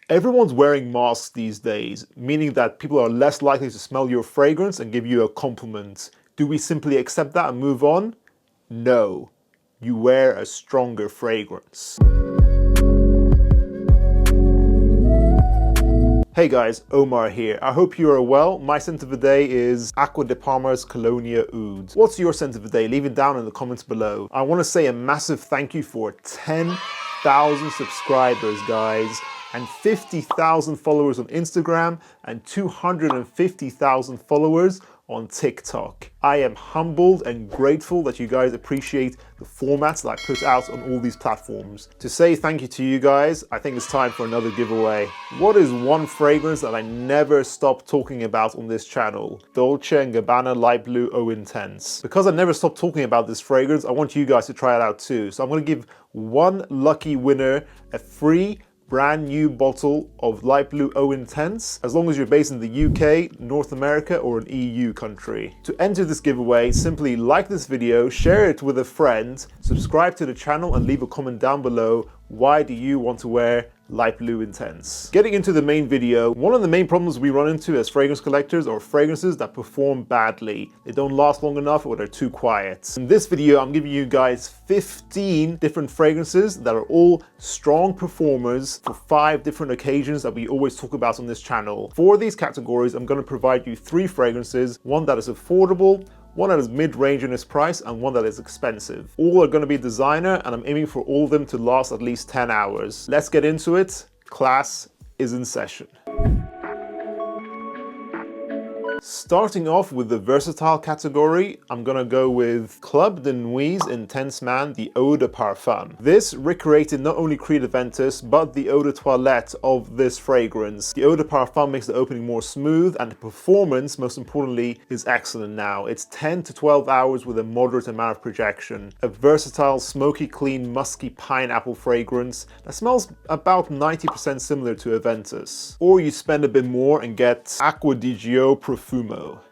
Everyone's wearing masks these days, meaning that people are less likely to smell your fragrance and give you a compliment. Do we simply accept that and move on? No. You wear a stronger fragrance. Hey guys, Omar here. I hope you are well. My scent of the day is Acqua di Parma's Colonia Oud. What's your scent of the day? Leave it down in the comments below. I want to say a massive thank you for 10,000 subscribers, guys, and 50,000 followers on Instagram and 250,000 followers on TikTok. I am humbled and grateful that you guys appreciate the formats that I put out on all these platforms. To say thank you to you guys, I think it's time for another giveaway. What is one fragrance that I never stop talking about on this channel? Dolce & Gabbana Light Blue Eau Intense. Because I never stop talking about this fragrance, I want you guys to try it out too. So I'm gonna give one lucky winner a free brand new bottle of Light Blue Eau Intense, as long as you're based in the UK, North America, or an EU country. To enter this giveaway, simply like this video, share it with a friend, subscribe to the channel, and leave a comment down below. Why do you want to wear Light Blue Intense? Getting into the main video, one of the main problems we run into as fragrance collectors are fragrances that perform badly. They don't last long enough or they're too quiet. In this video, I'm giving you guys 15 different fragrances that are all strong performers for 5 different occasions that we always talk about on this channel. For these categories, I'm going to provide you 3 fragrances, one that is affordable, one that is mid-range in its price, and one that is expensive. All are going to be designer, and I'm aiming for all of them to last at least 10 hours. Let's get into it. Class is in session. Starting off with the versatile category, I'm gonna go with Club de Nuit's Intense Man, the Eau de Parfum. This recreated not only Creed Aventus, but the Eau de Toilette of this fragrance. The Eau de Parfum makes the opening more smooth, and the performance, most importantly, is excellent now. It's 10 to 12 hours with a moderate amount of projection. A versatile, smoky, clean, musky pineapple fragrance that smells about 90% similar to Aventus. Or you spend a bit more and get Acqua di Gio Perfume,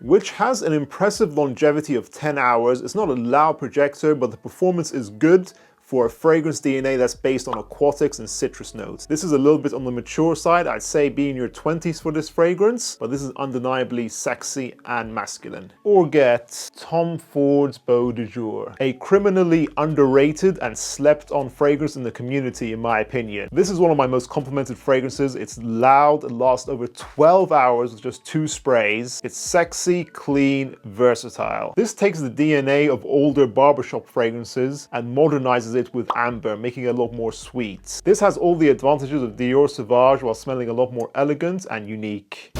which has an impressive longevity of 10 hours. It's not a loud projector, but the performance is good for a fragrance DNA that's based on aquatics and citrus notes. This is a little bit on the mature side. I'd say be in your 20s for this fragrance, but this is undeniably sexy and masculine. Or get Tom Ford's Beau de Jour, a criminally underrated and slept on fragrance in the community, in my opinion. This is one of my most complimented fragrances. It's loud, it lasts over 12 hours with just 2 sprays. It's sexy, clean, versatile. This takes the DNA of older barbershop fragrances and modernizes it with amber, making it a lot more sweet. This has all the advantages of Dior Sauvage while smelling a lot more elegant and unique.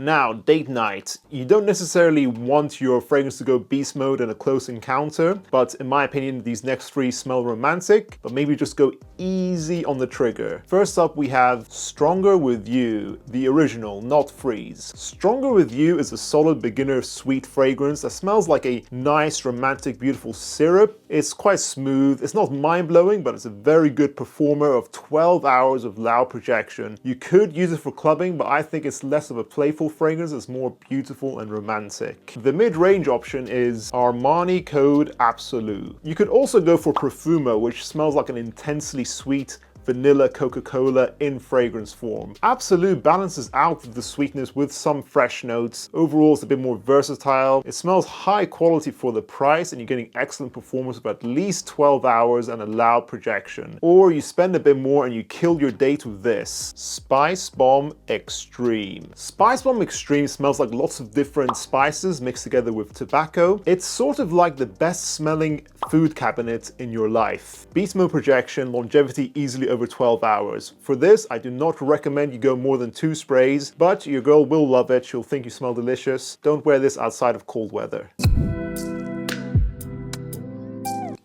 Now, date night. You don't necessarily want your fragrance to go beast mode in a close encounter, but in my opinion, these next 3 smell romantic, but maybe just go easy on the trigger. First up, we have Stronger With You, the original, not Freeze. Stronger With You is a solid beginner sweet fragrance that smells like a nice, romantic, beautiful syrup. It's quite smooth. It's not mind-blowing, but it's a very good performer of 12 hours of loud projection. You could use it for clubbing, but I think it's less of a playful fragrance. It's more beautiful and romantic. The mid-range option is Armani Code Absolute. You could also go for Perfume, which smells like an intensely sweet vanilla Coca-Cola in fragrance form. Absolute balances out the sweetness with some fresh notes. Overall, it's a bit more versatile. It smells high quality for the price, and you're getting excellent performance of at least 12 hours and a loud projection. Or you spend a bit more and you kill your date with this, Spice Bomb Extreme. Spice Bomb Extreme smells like lots of different spices mixed together with tobacco. It's sort of like the best smelling food cabinet in your life. Beast mode projection, longevity easily over 12 hours. For this, I do not recommend you go more than 2 sprays, but your girl will love it. She'll think you smell delicious. Don't wear this outside of cold weather.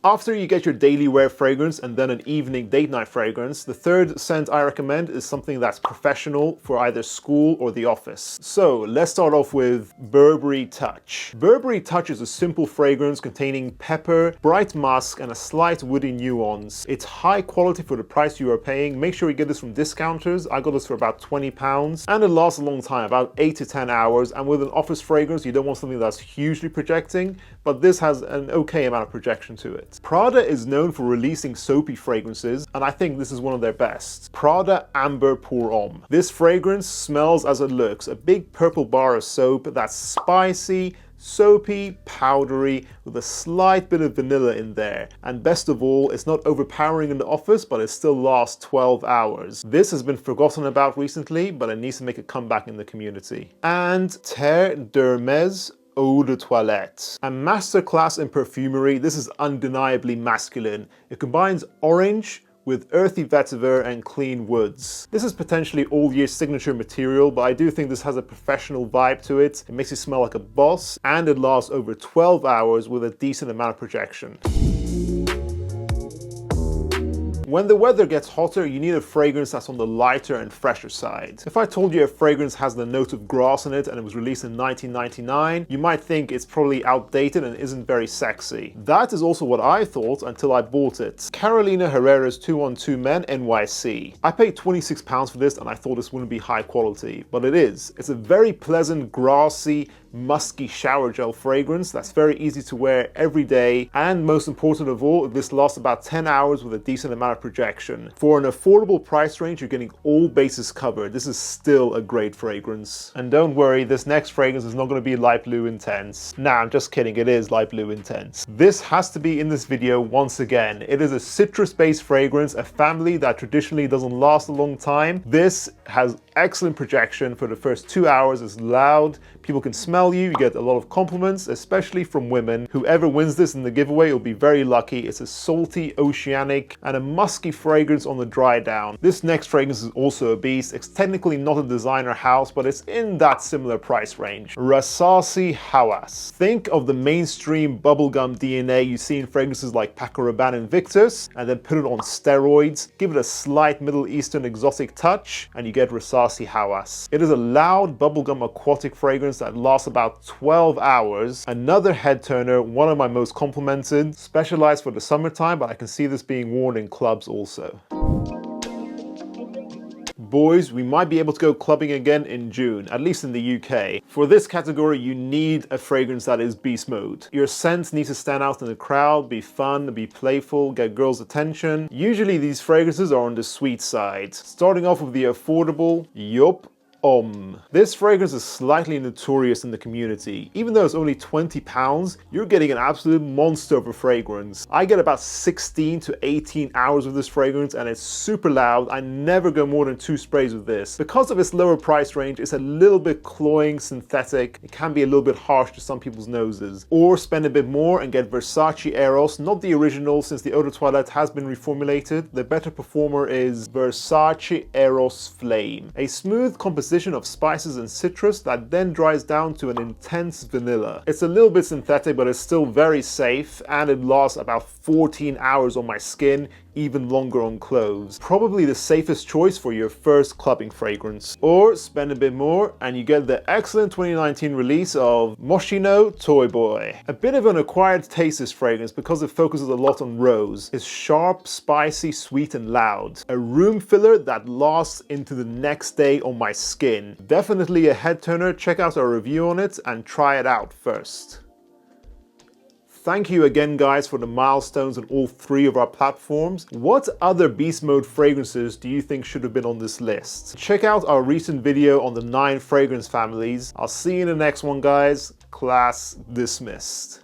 After you get your daily wear fragrance and then an evening date night fragrance, the third scent I recommend is something that's professional for either school or the office. So let's start off with Burberry Touch. Burberry Touch is a simple fragrance containing pepper, bright musk, and a slight woody nuance. It's high quality for the price you are paying. Make sure you get this from discounters. I got this for about £20, and it lasts a long time, about 8 to 10 hours. And with an office fragrance, you don't want something that's hugely projecting. but this has an okay amount of projection to it. Prada is known for releasing soapy fragrances, and I think this is one of their best. Prada Amber Pour Homme. This fragrance smells as it looks, a big purple bar of soap that's spicy, soapy, powdery, with a slight bit of vanilla in there. And best of all, it's not overpowering in the office, but it still lasts 12 hours. This has been forgotten about recently, but it needs to make a comeback in the community. And Terre d'Hermès Eau de Toilette. A masterclass in perfumery, this is undeniably masculine. It combines orange with earthy vetiver and clean woods. This is potentially all year signature material, but I do think this has a professional vibe to it. It makes you smell like a boss, and it lasts over 12 hours with a decent amount of projection. When the weather gets hotter, you need a fragrance that's on the lighter and fresher side. If I told you a fragrance has the note of grass in it and it was released in 1999, you might think it's probably outdated and isn't very sexy. That is also what I thought until I bought it. Carolina Herrera's 212 Men NYC. I paid £26 for this and I thought this wouldn't be high quality, but it is. It's a very pleasant, grassy, musky shower gel fragrance that's very easy to wear every day, and most important of all, this lasts about 10 hours with a decent amount of projection. For an affordable price range, you're getting all bases covered. This is still a great fragrance. And don't worry, this next fragrance is not going to be light blue intense. Nah, I'm just kidding, it is light blue intense. This has to be in this video once again. It is a citrus-based fragrance, a family that traditionally doesn't last a long time. This has excellent projection for the first 2 hours. It's loud, people can smell you get a lot of compliments, especially from women. Whoever wins this in the giveaway will be very lucky. It's a salty, oceanic, and a musky fragrance on the dry down. This next fragrance is also a beast. It's technically not a designer house, but it's in that similar price range. Rassasi Hawass. Think of the mainstream bubblegum DNA you see in fragrances like Paco Rabanne Invictus, and then put it on steroids, give it a slight Middle Eastern exotic touch, and you get Rassasi Hawass. It is a loud bubblegum aquatic fragrance that lasts about 12 hours. Another head turner, one of my most complimented, specialized for the summertime, but I can see this being worn in clubs also. Boys, we might be able to go clubbing again in June, at least in the UK. For this category, you need a fragrance that is beast mode. Your scent needs to stand out in the crowd, be fun, be playful, get girls' attention. Usually these fragrances are on the sweet side. Starting off with the affordable, yup, This fragrance is slightly notorious in the community. Even though it's only £20, you're getting an absolute monster of a fragrance. I get about 16 to 18 hours of this fragrance and it's super loud. I never go more than 2 sprays with this. Because of its lower price range, it's a little bit cloying, synthetic. It can be a little bit harsh to some people's noses. Or spend a bit more and get Versace Eros, not the original since the Eau de Toilette has been reformulated. The better performer is Versace Eros Flame. A smooth composition of spices and citrus that then dries down to an intense vanilla. It's a little bit synthetic, but it's still very safe, and it lasts about 14 hours on my skin, even longer on clothes. Probably the safest choice for your first clubbing fragrance. Or spend a bit more and you get the excellent 2019 release of Moschino Toy Boy. A bit of an acquired taste, this fragrance, because it focuses a lot on rose. It's sharp, spicy, sweet and loud. A room filler that lasts into the next day on my skin. Definitely a head turner. Check out our review on it and try it out first. Thank you again, guys, for the milestones on all 3 of our platforms. What other beast mode fragrances do you think should have been on this list? Check out our recent video on the 9 fragrance families. I'll see you in the next one, guys. Class dismissed.